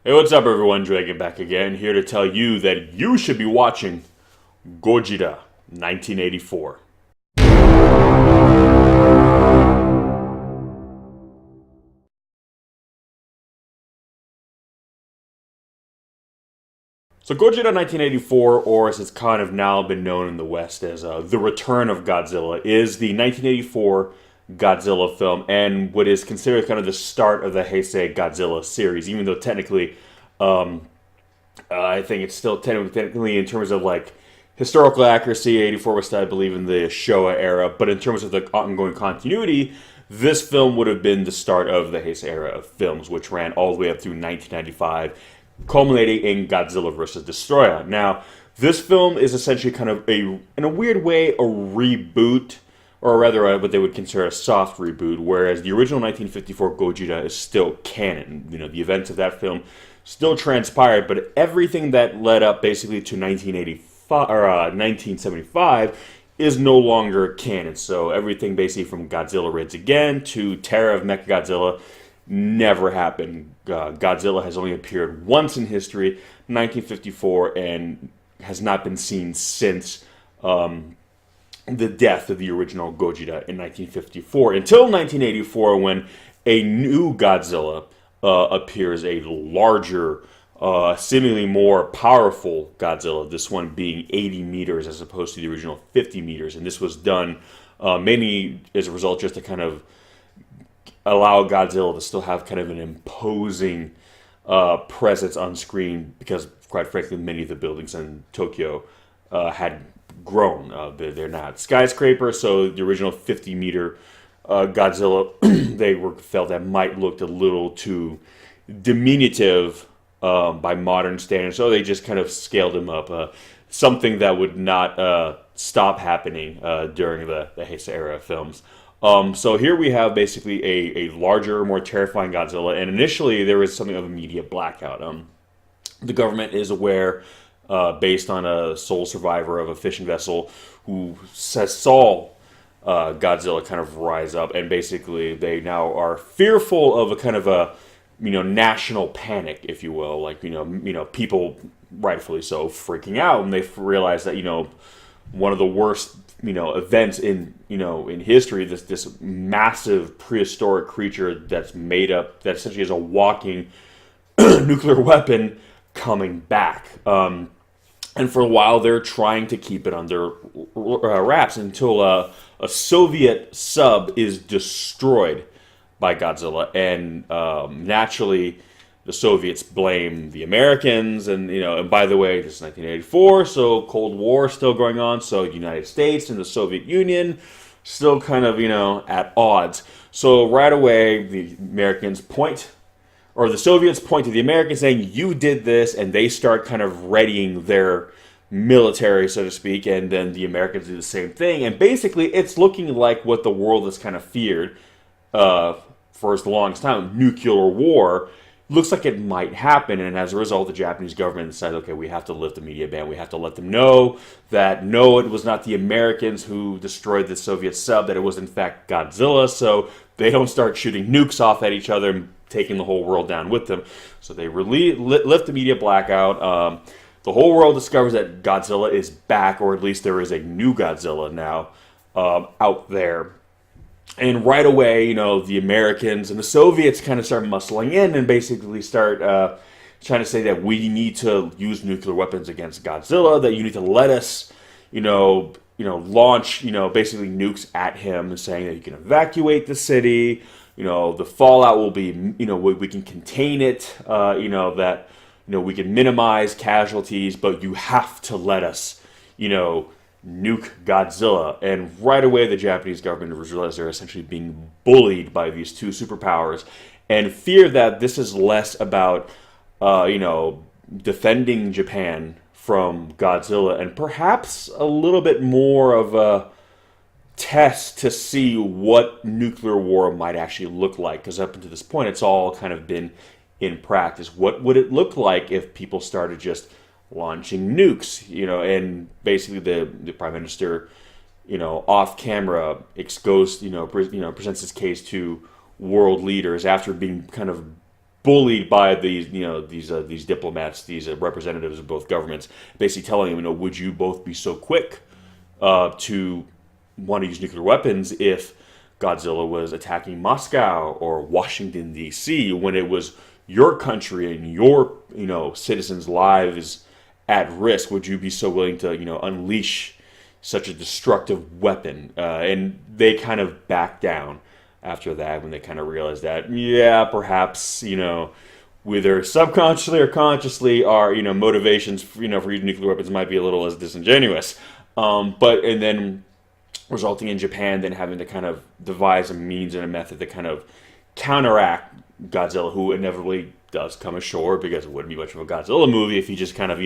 Hey, what's up, everyone? Dragon back again, here to tell you that you should be watching Gojira 1984. So, Gojira 1984, or as it's kind of now been known in the West as The Return of Godzilla, is the 1984 Godzilla film and what is considered kind of the start of the Heisei Godzilla series, even though technically I think it's still technically in terms of like historical accuracy, 84 was still, I believe, in the Showa era, but in terms of the ongoing continuity, this film would have been the start of the Heisei era of films, which ran all the way up through 1995, culminating in Godzilla vs. Destroyer. Now, this film is essentially kind of in a weird way, a reboot, or rather what they would consider a soft reboot, whereas the original 1954 Gojira is still canon. You know, the events of that film still transpired, but everything that led up basically to 1985 or 1975 is no longer canon. So everything basically from Godzilla Raids Again to Terror of Mechagodzilla never happened. Godzilla has only appeared once in history, 1954, and has not been seen since the death of the original Gojira in 1954 until 1984, when a new Godzilla appears, a larger, seemingly more powerful Godzilla, this one being 80 meters as opposed to the original 50 meters. And this was done mainly as a result just to kind of allow Godzilla to still have kind of an imposing presence on screen, because, quite frankly, many of the buildings in Tokyo had grown. They're not skyscrapers, so the original 50-meter Godzilla, they felt that might looked a little too diminutive by modern standards, so they just kind of scaled him up. Something that would not stop happening during the Heisei era of films. So here we have basically a larger, more terrifying Godzilla, and initially there was something of a media blackout. The government is aware, based on a sole survivor of a fishing vessel who saw Godzilla kind of rise up, and basically they now are fearful of a kind of a national panic, if you will, like people rightfully so freaking out, and they realize that one of the worst events in history, this massive prehistoric creature that's made up, that essentially is a walking nuclear weapon, coming back. And for a while, they're trying to keep it under wraps until a Soviet sub is destroyed by Godzilla, and naturally, the Soviets blame the Americans. And by the way, this is 1984, so Cold War still going on. So the United States and the Soviet Union still kind of at odds. So right away, the Soviets point to the Americans saying, you did this, and they start kind of readying their military, so to speak, and then the Americans do the same thing. And basically, it's looking like what the world has kind of feared for the longest time, nuclear war. Looks like it might happen, and as a result, the Japanese government decided, okay, we have to lift the media ban. We have to let them know that, no, it was not the Americans who destroyed the Soviet sub, that it was in fact Godzilla, so they don't start shooting nukes off at each other and taking the whole world down with them. So they lift the media blackout. The whole world discovers that Godzilla is back, or at least there is a new Godzilla now out there. And right away, the Americans and the Soviets kind of start muscling in and basically start trying to say that we need to use nuclear weapons against Godzilla, that you need to let us, launch, basically nukes at him, saying that you can evacuate the city. The fallout will be, we can contain it, that, we can minimize casualties, but you have to let us, nuke Godzilla. And right away, the Japanese government realizes they're essentially being bullied by these two superpowers, and fear that this is less about, defending Japan from Godzilla, and perhaps a little bit more of a test to see what nuclear war might actually look like. Because up until this point, it's all kind of been in practice. What would it look like if people started just launching nukes? And basically the prime minister, off camera, presents his case to world leaders after being kind of bullied by these diplomats, these representatives of both governments, basically telling him, would you both be so quick to want to use nuclear weapons if Godzilla was attacking Moscow or Washington D.C. when it was your country and your citizens' lives at risk? Would you be so willing to unleash such a destructive weapon? And they kind of backed down after that when they kind of realized that perhaps whether subconsciously or consciously our motivations for using nuclear weapons might be a little less disingenuous. And then resulting in Japan then having to kind of devise a means and a method to kind of counteract Godzilla, who inevitably does come ashore, because it wouldn't be much of a Godzilla movie if he just kind of,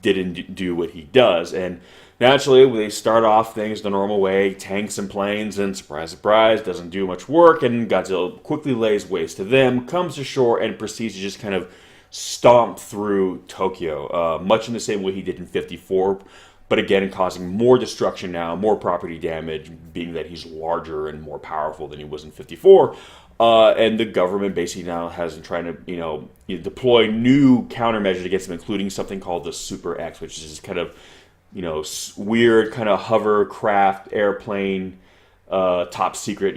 didn't do what he does. And naturally, they start off things the normal way, tanks and planes, and surprise, surprise, doesn't do much work, and Godzilla quickly lays waste to them, comes ashore, and proceeds to just kind of stomp through Tokyo, much in the same way he did in 54, but again, causing more destruction now, more property damage, being that he's larger and more powerful than he was in 54. And the government basically now has been trying to, deploy new countermeasures against him, including something called the Super X, which is kind of, weird kind of hovercraft, airplane, top secret,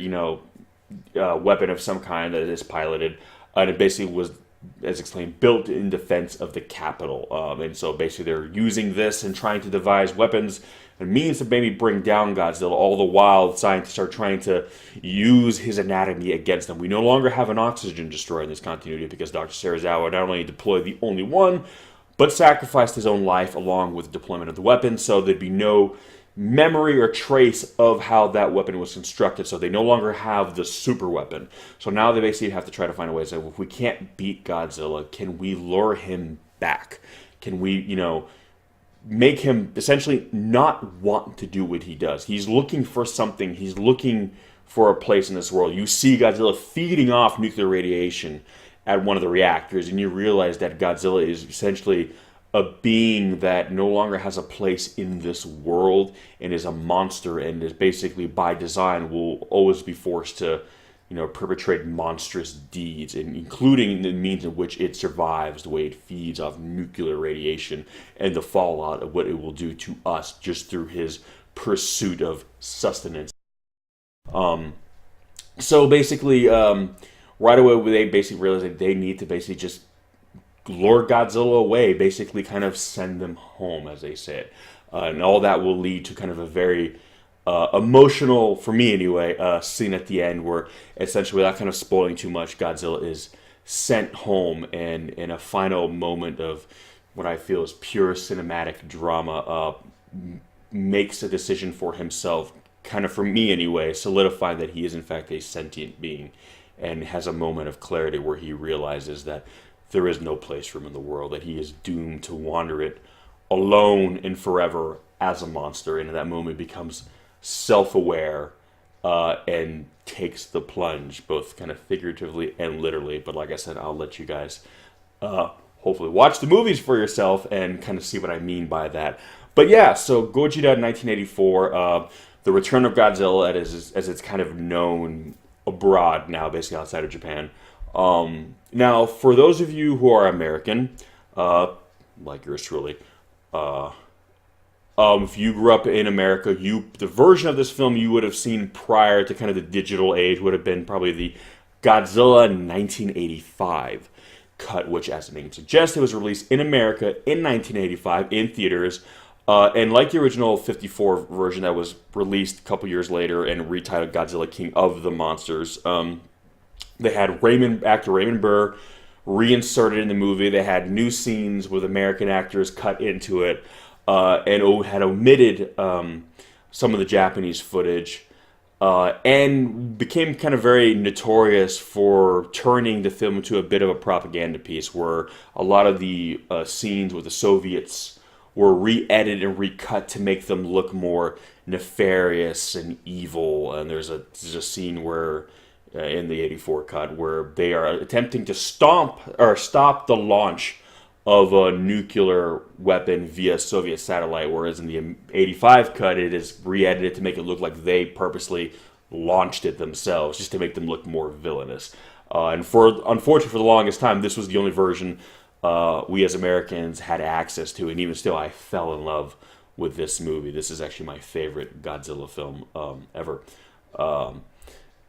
weapon of some kind that is piloted. And it basically was, as explained, built in defense of the capital. And so basically they're using this and trying to devise weapons and means to maybe bring down Godzilla. All the while, scientists are trying to use his anatomy against them. We no longer have an oxygen destroyer in this continuity because Dr. Serizawa not only deployed the only one, but sacrificed his own life along with the deployment of the weapon, so there'd be no memory or trace of how that weapon was constructed. So they no longer have the super weapon. So now they basically have to try to find a way to say, well, if we can't beat Godzilla, can we lure him back? Can we, make him essentially not want to do what he does? He's looking for something. He's looking for a place in this world. You see Godzilla feeding off nuclear radiation at one of the reactors, and you realize that Godzilla is essentially a being that no longer has a place in this world and is a monster, and is basically by design will always be forced to perpetrate monstrous deeds, and including the means in which it survives, the way it feeds off nuclear radiation, and the fallout of what it will do to us just through his pursuit of sustenance. So basically, right away they basically realize that they need to basically just lure Godzilla away, basically kind of send them home, as they say it. And all that will lead to kind of a very emotional, for me anyway, scene at the end where essentially, without kind of spoiling too much, Godzilla is sent home, and in a final moment of what I feel is pure cinematic drama, makes a decision for himself, kind of for me anyway, solidifying that he is in fact a sentient being, and has a moment of clarity where he realizes that there is no place for him in the world, that he is doomed to wander it alone and forever as a monster, and in that moment becomes self-aware and takes the plunge, both kind of figuratively and literally. But like I said, I'll let you guys hopefully watch the movies for yourself and kind of see what I mean by that. But yeah, so Gojira 1984, the Return of Godzilla, as it's kind of known abroad now, basically outside of Japan. Now, for those of you who are American, like yours truly, if you grew up in America, the version of this film you would have seen prior to kind of the digital age would have been probably the Godzilla 1985 cut, which, as the name suggests, it was released in America in 1985 in theaters. And like the original 54 version that was released a couple years later and retitled Godzilla King of the Monsters, they had actor Raymond Burr reinserted in the movie. They had new scenes with American actors cut into it, and had omitted some of the Japanese footage, and became kind of very notorious for turning the film into a bit of a propaganda piece, where a lot of the scenes with the Soviets were re-edited and recut to make them look more nefarious and evil. And there's a scene where in the 84 cut where they are attempting to stop the launch of a nuclear weapon via Soviet satellite, whereas in the 85 cut it is re-edited to make it look like they purposely launched it themselves, just to make them look more villainous. And unfortunately for the longest time, this was the only version we as Americans had access to, and even still, I fell in love with this movie. This is actually my favorite Godzilla film ever.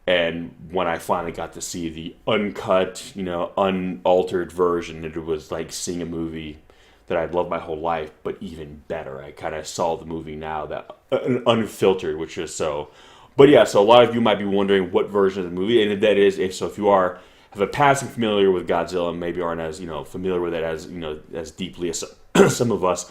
And when I finally got to see the uncut, unaltered version, it was like seeing a movie that I'd loved my whole life, but even better. I kind of saw the movie now that unfiltered, which is so. But yeah, so a lot of you might be wondering what version of the movie, and that is, if you have a passing familiar with Godzilla, and maybe aren't as familiar with it as deeply as some of us,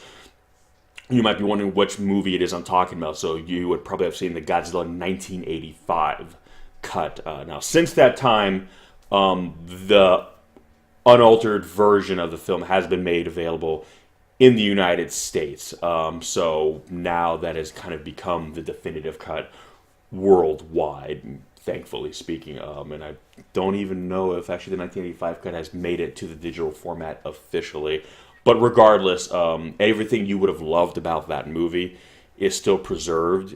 you might be wondering which movie it is I'm talking about. So you would probably have seen the Godzilla 1985 cut. Now, since that time, the unaltered version of the film has been made available in the United States. So now that has kind of become the definitive cut worldwide, thankfully speaking. And I don't even know if actually the 1985 cut has made it to the digital format officially. But regardless, everything you would have loved about that movie is still preserved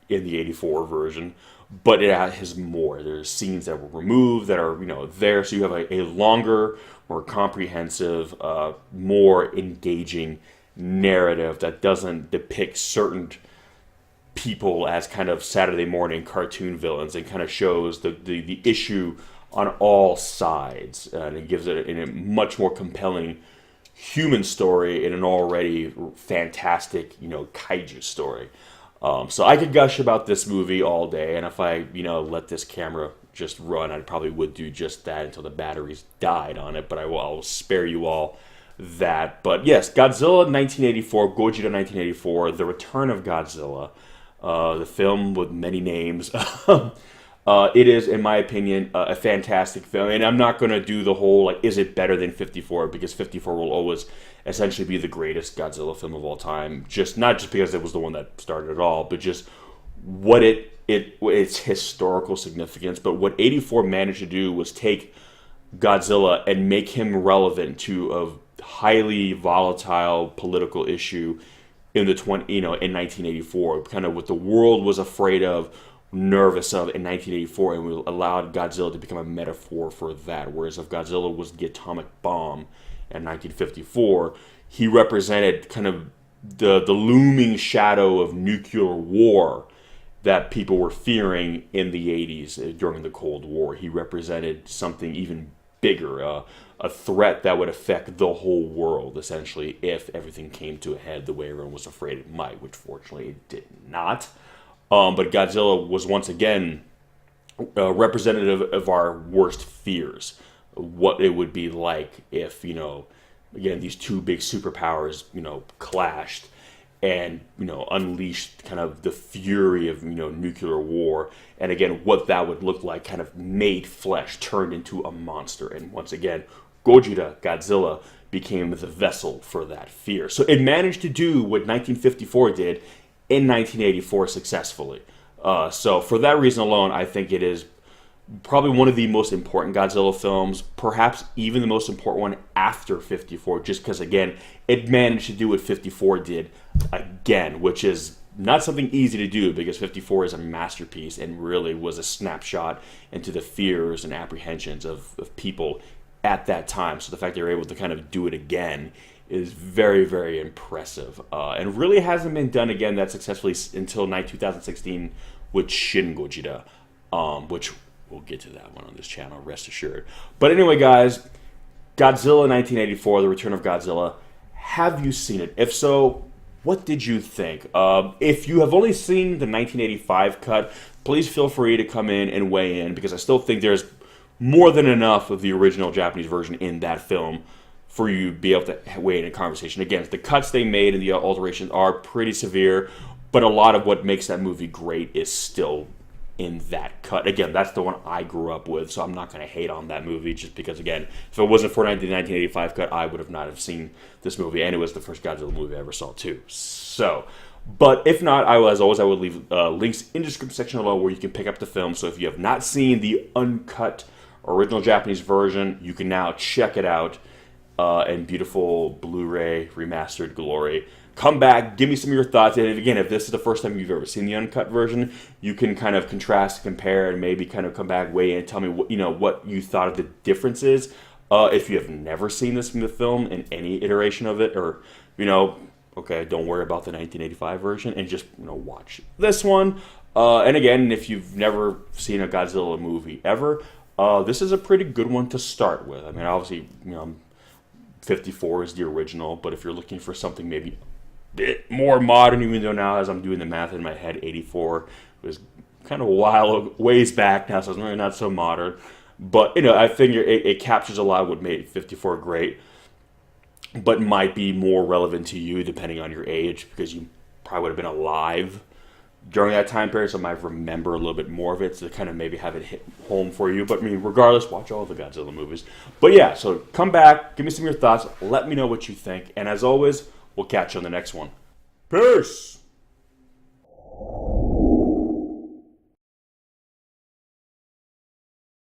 in the 84 version. But it has more. There's scenes that were removed that are there, so you have a longer, more comprehensive, more engaging narrative that doesn't depict certain people as kind of Saturday morning cartoon villains, and kind of shows the issue on all sides, and it gives it a much more compelling human story in an already fantastic kaiju story. So I could gush about this movie all day, and if I, let this camera just run, I probably would do just that until the batteries died on it, but I'll spare you all that. But yes, Godzilla 1984, Gojira 1984, The Return of Godzilla, the film with many names. It is, in my opinion, a fantastic film, and I'm not going to do the whole, is it better than 54, because 54 will always essentially be the greatest Godzilla film of all time, not just because it was the one that started it all, but just what its historical significance. But what 84 managed to do was take Godzilla and make him relevant to a highly volatile political issue in in 1984, kind of what the world was afraid of, nervous of in 1984, and we allowed Godzilla to become a metaphor for that. Whereas if Godzilla was the atomic bomb in 1954, he represented kind of the looming shadow of nuclear war that people were fearing in the 80s during the Cold War. He represented something even bigger, a threat that would affect the whole world, essentially, if everything came to a head the way everyone was afraid it might, which fortunately it did not. But Godzilla was once again representative of our worst fears. What it would be like if, again, these two big superpowers, clashed and, unleashed kind of the fury of, nuclear war. And again, what that would look like, kind of made flesh, turned into a monster. And once again, Gojira, Godzilla, became the vessel for that fear. So it managed to do what 1954 did in 1984 successfully. So for that reason alone, I think it is probably one of the most important Godzilla films, perhaps even the most important one after 54, just because, again, it managed to do what 54 did again, which is not something easy to do, because 54 is a masterpiece and really was a snapshot into the fears and apprehensions of people at that time. So the fact they were able to kind of do it again is very, very impressive. And really hasn't been done again that successfully until 2016 with Shin Gojira, which we'll get to that one on this channel, rest assured. But anyway, guys, Godzilla 1984, The Return of Godzilla. Have you seen it? If so, what did you think? If you have only seen the 1985 cut, please feel free to come in and weigh in, because I still think there's more than enough of the original Japanese version in that film for you to be able to weigh in a conversation. Again, the cuts they made and the alterations are pretty severe, but a lot of what makes that movie great is still in that cut. Again, that's the one I grew up with, so I'm not going to hate on that movie, just because, again, if it wasn't for the 1985 cut, I would have not have seen this movie, and it was the first Godzilla movie I ever saw, too. So, but if not, as always, I would leave links in the description section below where you can pick up the film. So if you have not seen the uncut original Japanese version, you can now check it out in beautiful Blu-ray remastered glory. come back, give me some of your thoughts. And again, if this is the first time you've ever seen the uncut version, you can kind of contrast, compare, and maybe kind of come back, weigh in, and tell me what you thought of the differences. If you have never seen this from the film in any iteration of it, or okay, don't worry about the 1985 version and just watch this one. And again, if you've never seen a Godzilla movie ever, this is a pretty good one to start with. I mean, obviously, 54 is the original, but if you're looking for something maybe a bit more modern, even though now as I'm doing the math in my head, 84 was kind of ways back now, so it's really not so modern. But I think it captures a lot of what made 54 great, but might be more relevant to you depending on your age, because you probably would have been alive during that time period, so I might remember a little bit more of it to kind of maybe have it hit home for you. But I mean, regardless, watch all the Godzilla movies. But yeah, so come back, give me some of your thoughts, let me know what you think, and as always, we'll catch you on the next one. Peace!